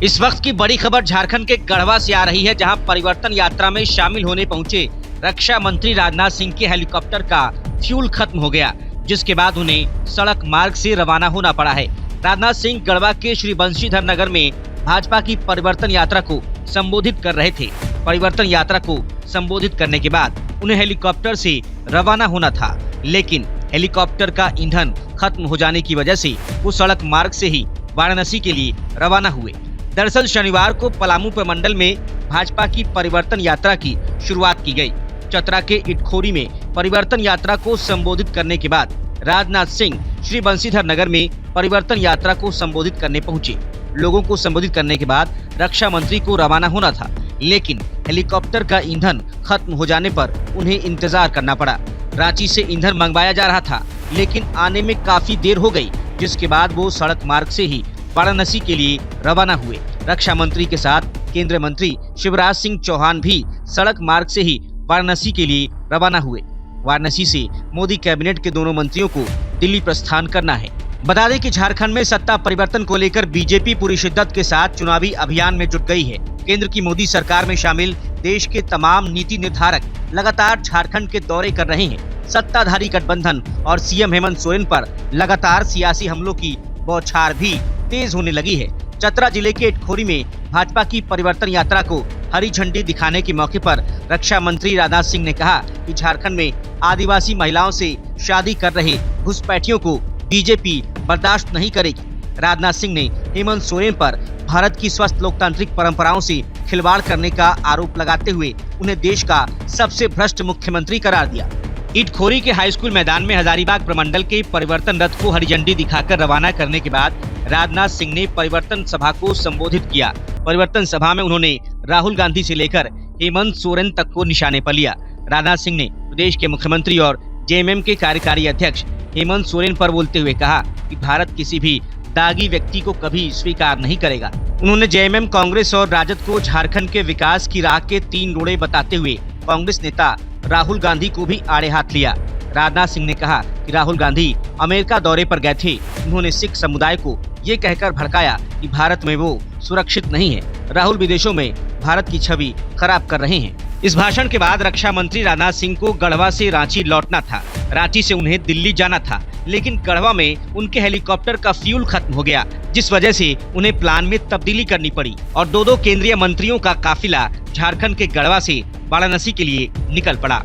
इस वक्त की बड़ी खबर झारखंड के गढ़वा से आ रही है, जहां परिवर्तन यात्रा में शामिल होने पहुंचे रक्षा मंत्री राजनाथ सिंह के हेलीकॉप्टर का फ्यूल खत्म हो गया, जिसके बाद उन्हें सड़क मार्ग से रवाना होना पड़ा है। राजनाथ सिंह गढ़वा के श्री बंशीधर नगर में भाजपा की परिवर्तन यात्रा को संबोधित कर रहे थे। परिवर्तन यात्रा को संबोधित करने के बाद उन्हें हेलीकॉप्टर से रवाना होना था, लेकिन हेलीकॉप्टर का ईंधन खत्म हो जाने की वजह से वो सड़क मार्ग से ही वाराणसी के लिए रवाना हुए। दरअसल शनिवार को पलामू प्रमंडल में भाजपा की परिवर्तन यात्रा की शुरुआत की गई। चतरा के इटखोरी में परिवर्तन यात्रा को संबोधित करने के बाद राजनाथ सिंह श्री बंशीधर नगर में परिवर्तन यात्रा को संबोधित करने पहुंचे। लोगों को संबोधित करने के बाद रक्षा मंत्री को रवाना होना था, लेकिन हेलीकॉप्टर का ईंधन खत्म हो जाने पर उन्हें इंतजार करना पड़ा। रांची से ईंधन मंगवाया जा रहा था, लेकिन आने में काफी देर हो गई, जिसके बाद वो सड़क मार्ग से ही वाराणसी के लिए रवाना हुए। रक्षा मंत्री के साथ केंद्रीय मंत्री शिवराज सिंह चौहान भी सड़क मार्ग से ही वाराणसी के लिए रवाना हुए। वाराणसी से मोदी कैबिनेट के दोनों मंत्रियों को दिल्ली प्रस्थान करना है। बता दें कि झारखंड में सत्ता परिवर्तन को लेकर बीजेपी पूरी शिद्दत के साथ चुनावी अभियान में जुट गई है। केंद्र की मोदी सरकार में शामिल देश के तमाम नीति निर्धारक लगातार झारखंड के दौरे कर रहे हैं। सत्ताधारी गठबंधन और सीएम हेमंत सोरेन पर लगातार सियासी हमलों की बौछार भी तेज होने लगी है। चतरा जिले के इटखोरी में भाजपा की परिवर्तन यात्रा को हरी झंडी दिखाने के मौके पर रक्षा मंत्री राजनाथ सिंह ने कहा कि झारखंड में आदिवासी महिलाओं से शादी कर रहे घुसपैठियों को बीजेपी बर्दाश्त नहीं करेगी। राजनाथ सिंह ने हेमंत सोरेन पर भारत की स्वस्थ लोकतांत्रिक परंपराओं से खिलवाड़ करने का आरोप लगाते हुए उन्हें देश का सबसे भ्रष्ट मुख्यमंत्री करार दिया। इटखोरी के हाई स्कूल मैदान में हजारीबाग प्रमंडल के परिवर्तन रथ को हरी झंडी दिखाकर रवाना करने के बाद राजनाथ सिंह ने परिवर्तन सभा को संबोधित किया। परिवर्तन सभा में उन्होंने राहुल गांधी से लेकर हेमंत सोरेन तक को निशाने पर लिया। राजनाथ सिंह ने प्रदेश के मुख्यमंत्री और जेएमएम के कार्यकारी अध्यक्ष हेमंत सोरेन पर बोलते हुए कहा कि भारत किसी भी दागी व्यक्ति को कभी स्वीकार नहीं करेगा। उन्होंने जेएमएम, कांग्रेस और राजद को झारखंड के विकास की राह के 3 रोड़े बताते हुए कांग्रेस नेता राहुल गांधी को भी आड़े हाथ लिया। राजनाथ सिंह ने कहा कि राहुल गांधी अमेरिका दौरे पर गए थे। उन्होंने सिख समुदाय को ये कहकर भड़काया कि भारत में वो सुरक्षित नहीं है। राहुल विदेशों में भारत की छवि खराब कर रहे हैं। इस भाषण के बाद रक्षा मंत्री राजनाथ सिंह को गढ़वा से रांची लौटना था। रांची से उन्हें दिल्ली जाना था, लेकिन गढ़वा में उनके हेलीकॉप्टर का फ्यूल खत्म हो गया, जिस वजह से उन्हें प्लान में तब्दीली करनी पड़ी और 2 केंद्रीय मंत्रियों का काफिला झारखंड के गढ़वा से वाराणसी के लिए निकल पड़ा।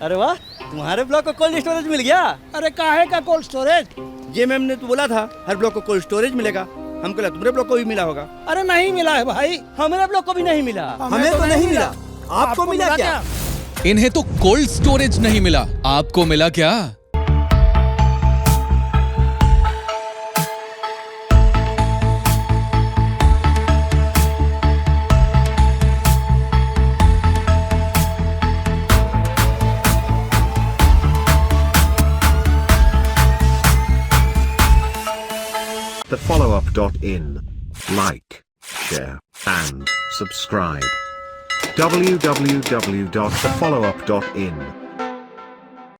अरे वाह, तुम्हारे ब्लॉक को कोल्ड स्टोरेज मिल गया। अरे काहे का कोल्ड स्टोरेज? जेएमएम ने तो बोला था हर ब्लॉक को कोल्ड स्टोरेज मिलेगा। हमको लगा तुम्हारे ब्लॉक को भी मिला होगा। अरे नहीं मिला है भाई, हमारे ब्लॉक को भी नहीं मिला। हमें तो नहीं मिला। आपको मिला क्या? इन्हें तो कोल्ड स्टोरेज नहीं मिला, आपको मिला क्या? TheFollowUp.in. Like, share, and subscribe. www.thefollowup.in